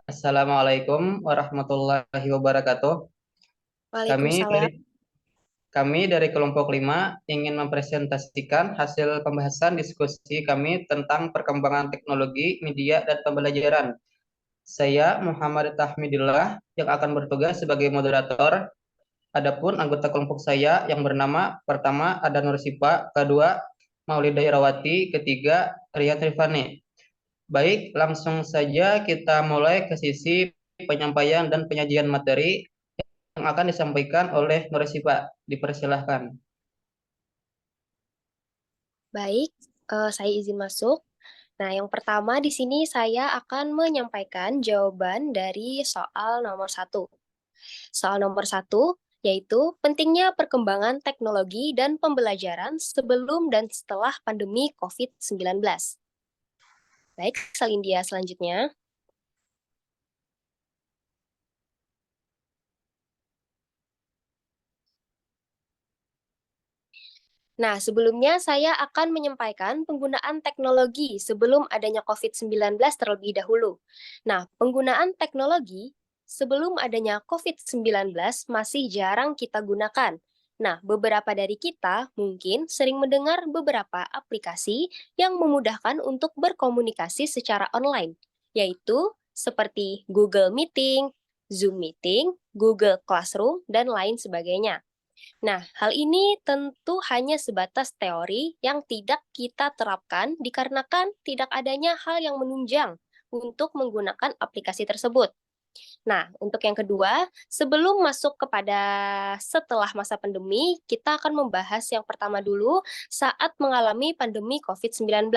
Assalamualaikum warahmatullahi wabarakatuh. Kami Waalaikumsalam. dari kami dari kelompok 5 ingin mempresentasikan hasil pembahasan diskusi kami tentang perkembangan teknologi, media, dan pembelajaran. Saya Muhammad Tahmidillah yang akan bertugas sebagai moderator. Adapun anggota kelompok saya yang bernama pertama ada Nursipa, kedua Maulida Irawati, ketiga Riyad Rifani. Baik, langsung saja kita mulai ke sisi penyampaian dan penyajian materi yang akan disampaikan oleh Nursipa. Dipersilahkan. Baik, saya izin masuk. Nah, yang pertama di sini saya akan menyampaikan jawaban dari soal nomor satu. Soal nomor satu yaitu pentingnya perkembangan teknologi dan pembelajaran sebelum dan setelah pandemi COVID-19. Baik, Salindia selanjutnya. Nah, sebelumnya saya akan menyampaikan penggunaan teknologi sebelum adanya COVID-19 terlebih dahulu. Nah, penggunaan teknologi sebelum adanya COVID-19 masih jarang kita gunakan. Nah, beberapa dari kita mungkin sering mendengar beberapa aplikasi yang memudahkan untuk berkomunikasi secara online, yaitu seperti Google Meeting, Zoom Meeting, Google Classroom, dan lain sebagainya. Nah, hal ini tentu hanya sebatas teori yang tidak kita terapkan dikarenakan tidak adanya hal yang menunjang untuk menggunakan aplikasi tersebut. Nah, untuk yang kedua, sebelum masuk kepada setelah masa pandemi, kita akan membahas yang pertama dulu saat mengalami pandemi COVID-19.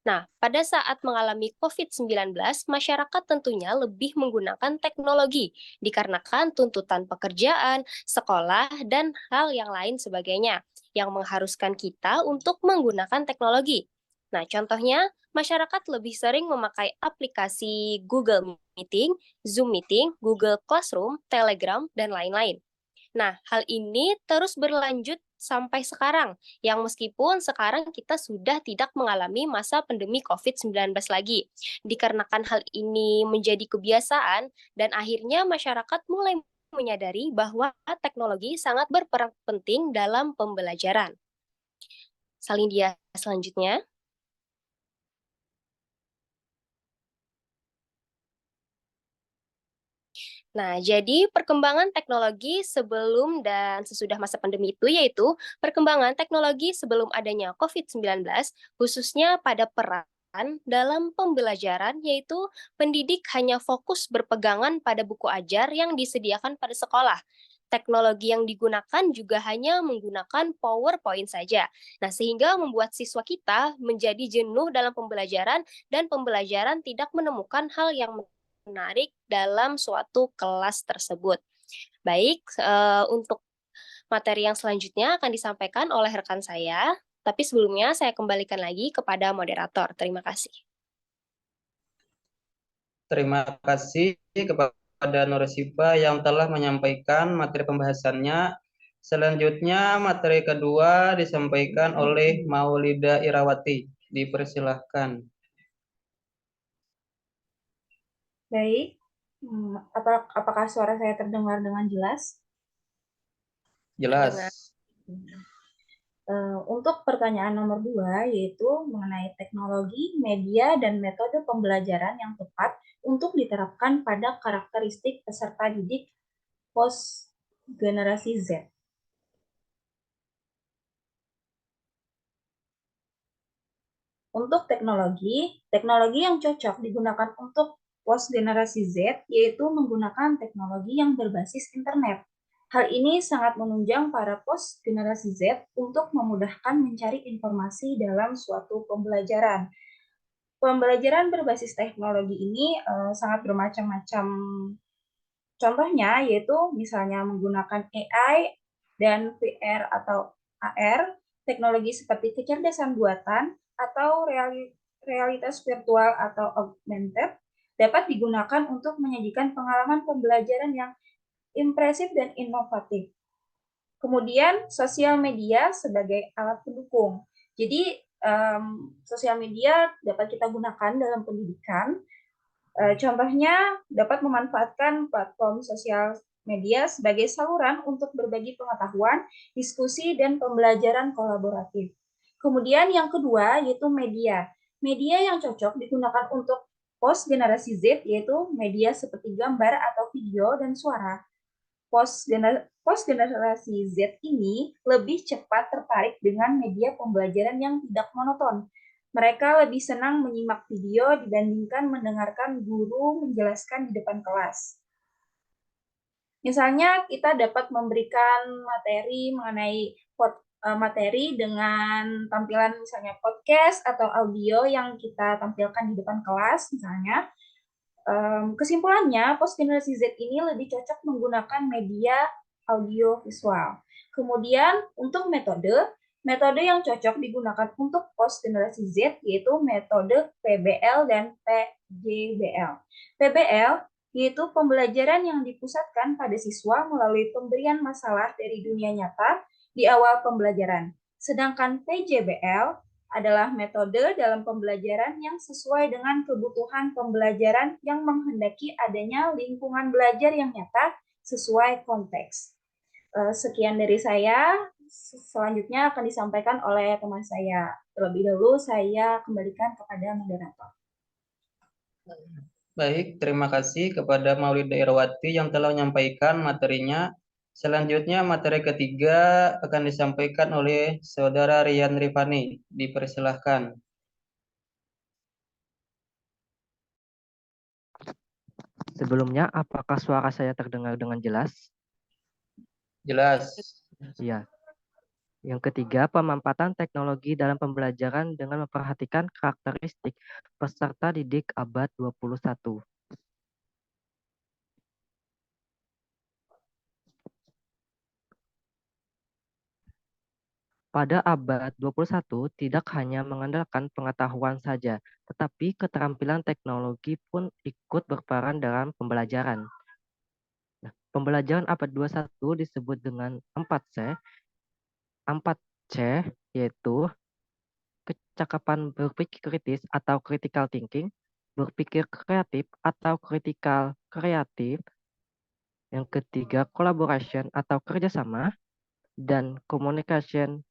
Nah, pada saat mengalami COVID-19, masyarakat tentunya lebih menggunakan teknologi dikarenakan tuntutan pekerjaan, sekolah, dan hal yang lain sebagainya yang mengharuskan kita untuk menggunakan teknologi. Nah, contohnya, masyarakat lebih sering memakai aplikasi Google Meeting, Zoom Meeting, Google Classroom, Telegram, dan lain-lain. Nah, hal ini terus berlanjut sampai sekarang, yang meskipun sekarang kita sudah tidak mengalami masa pandemi COVID-19 lagi. Dikarenakan hal ini menjadi kebiasaan, dan akhirnya masyarakat mulai menyadari bahwa teknologi sangat berperan penting dalam pembelajaran. Salindia selanjutnya. Nah, jadi perkembangan teknologi sebelum dan sesudah masa pandemi itu yaitu perkembangan teknologi sebelum adanya COVID-19, khususnya pada peran dalam pembelajaran, yaitu pendidik hanya fokus berpegangan pada buku ajar yang disediakan pada sekolah. Teknologi yang digunakan juga hanya menggunakan PowerPoint saja. Nah, sehingga membuat siswa kita menjadi jenuh dalam pembelajaran dan pembelajaran tidak menemukan hal yang menarik dalam suatu kelas tersebut. Baik, untuk materi yang selanjutnya akan disampaikan oleh rekan saya, tapi sebelumnya saya kembalikan lagi kepada moderator. Terima kasih. Terima kasih kepada Nursipa yang telah menyampaikan materi pembahasannya. Selanjutnya materi kedua disampaikan oleh Maulida Irawati. Dipersilahkan. Baik, apakah suara saya terdengar dengan jelas? Terdengar. Jelas. Untuk pertanyaan nomor 2, yaitu mengenai teknologi, media, dan metode pembelajaran yang tepat untuk diterapkan pada karakteristik peserta didik post generasi Z. Untuk teknologi yang cocok digunakan untuk post generasi Z yaitu menggunakan teknologi yang berbasis internet. Hal ini sangat menunjang para post generasi Z untuk memudahkan mencari informasi dalam suatu pembelajaran. Pembelajaran berbasis teknologi ini sangat bermacam-macam. Contohnya yaitu misalnya menggunakan AI dan VR atau AR, teknologi seperti kecerdasan buatan atau realitas virtual atau augmented dapat digunakan untuk menyajikan pengalaman pembelajaran yang impresif dan inovatif. Kemudian sosial media sebagai alat pendukung. Jadi sosial media dapat kita gunakan dalam pendidikan Contohnya dapat memanfaatkan platform sosial media sebagai saluran untuk berbagi pengetahuan, diskusi, dan pembelajaran kolaboratif. Kemudian yang kedua yaitu media. Media yang cocok digunakan untuk post generasi Z yaitu media seperti gambar atau video dan suara. Post generasi Z ini lebih cepat tertarik dengan media pembelajaran yang tidak monoton. Mereka lebih senang menyimak video dibandingkan mendengarkan guru menjelaskan di depan kelas. Misalnya kita dapat memberikan materi mengenai materi dengan tampilan misalnya podcast atau audio yang kita tampilkan di depan kelas misalnya. Kesimpulannya, post generasi Z ini lebih cocok menggunakan media audio visual. Kemudian untuk metode yang cocok digunakan untuk post generasi Z yaitu metode PBL dan PJBL. PBL yaitu pembelajaran yang dipusatkan pada siswa melalui pemberian masalah dari dunia nyata di awal pembelajaran. Sedangkan PJBL adalah metode dalam pembelajaran yang sesuai dengan kebutuhan pembelajaran yang menghendaki adanya lingkungan belajar yang nyata sesuai konteks. Sekian dari saya, selanjutnya akan disampaikan oleh teman saya. Terlebih dahulu saya kembalikan kepada moderator. Baik, terima kasih kepada Maulida Irwati yang telah menyampaikan materinya. Selanjutnya materi ketiga akan disampaikan oleh Saudara Rian Rifani. Dipersilahkan. Sebelumnya, apakah suara saya terdengar dengan jelas? Jelas. Ya. Yang ketiga, pemampatan teknologi dalam pembelajaran dengan memperhatikan karakteristik peserta didik abad 21. Pada abad 21, tidak hanya mengandalkan pengetahuan saja, tetapi keterampilan teknologi pun ikut berperan dalam pembelajaran. Nah, pembelajaran abad 21 disebut dengan 4C. 4C yaitu kecakapan berpikir kritis atau critical thinking, berpikir kreatif atau critical kreatif. Yang ketiga, collaboration atau kerjasama, dan communication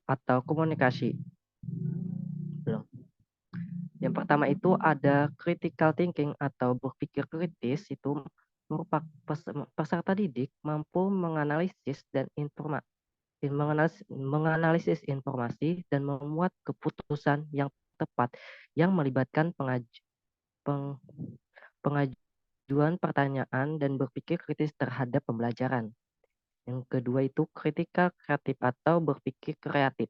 atau komunikasi. Belum. Yang pertama itu ada critical thinking atau berpikir kritis, itu merupakan peserta didik mampu menganalisis dan menganalisis informasi dan membuat keputusan yang tepat yang melibatkan pengajuan pertanyaan dan berpikir kritis terhadap pembelajaran. Yang kedua itu critical kreatif atau berpikir kreatif.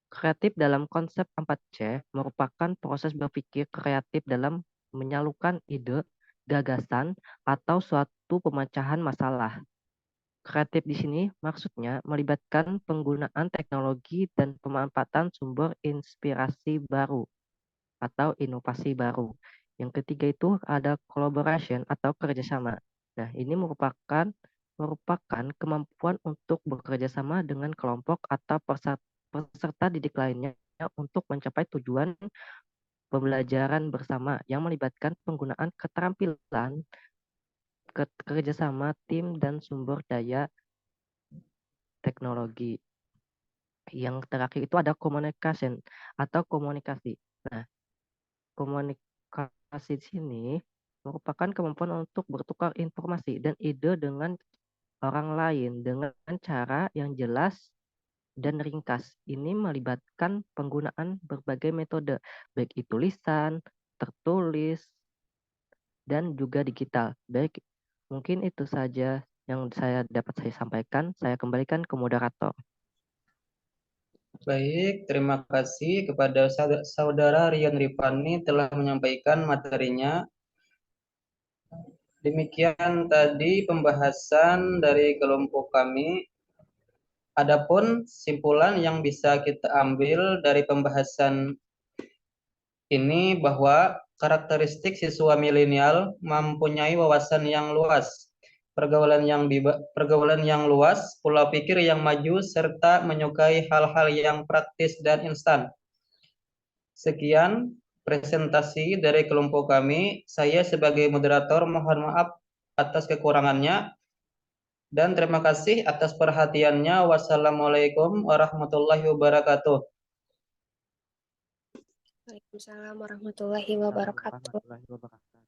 Kreatif dalam konsep 4C merupakan proses berpikir kreatif dalam menyalurkan ide, gagasan, atau suatu pemecahan masalah. Kreatif di sini maksudnya melibatkan penggunaan teknologi dan pemanfaatan sumber inspirasi baru atau inovasi baru. Yang ketiga itu ada collaboration atau kerjasama. Nah, ini merupakan kemampuan untuk bekerja sama dengan kelompok atau peserta didik lainnya untuk mencapai tujuan pembelajaran bersama yang melibatkan penggunaan keterampilan kerjasama tim dan sumber daya teknologi. Yang terakhir itu ada communication atau komunikasi. Nah, komunikasi di sini merupakan kemampuan untuk bertukar informasi dan ide dengan orang lain dengan cara yang jelas dan ringkas. Ini melibatkan penggunaan berbagai metode, baik itu lisan, tertulis, dan juga digital. Baik, mungkin itu saja yang dapat saya sampaikan. Saya kembalikan ke moderator. Baik, terima kasih kepada Saudara Rian Rifani telah menyampaikan materinya. Demikian tadi pembahasan dari kelompok kami. Adapun simpulan yang bisa kita ambil dari pembahasan ini bahwa karakteristik siswa milenial mempunyai wawasan yang luas, pergaulan yang luas, pola pikir yang maju, serta menyukai hal-hal yang praktis dan instan. Sekian presentasi dari kelompok kami. Saya sebagai moderator mohon maaf atas kekurangannya dan terima kasih atas perhatiannya. Wassalamualaikum warahmatullahi wabarakatuh. Waalaikumsalam warahmatullahi wabarakatuh. Warahmatullahi wabarakatuh.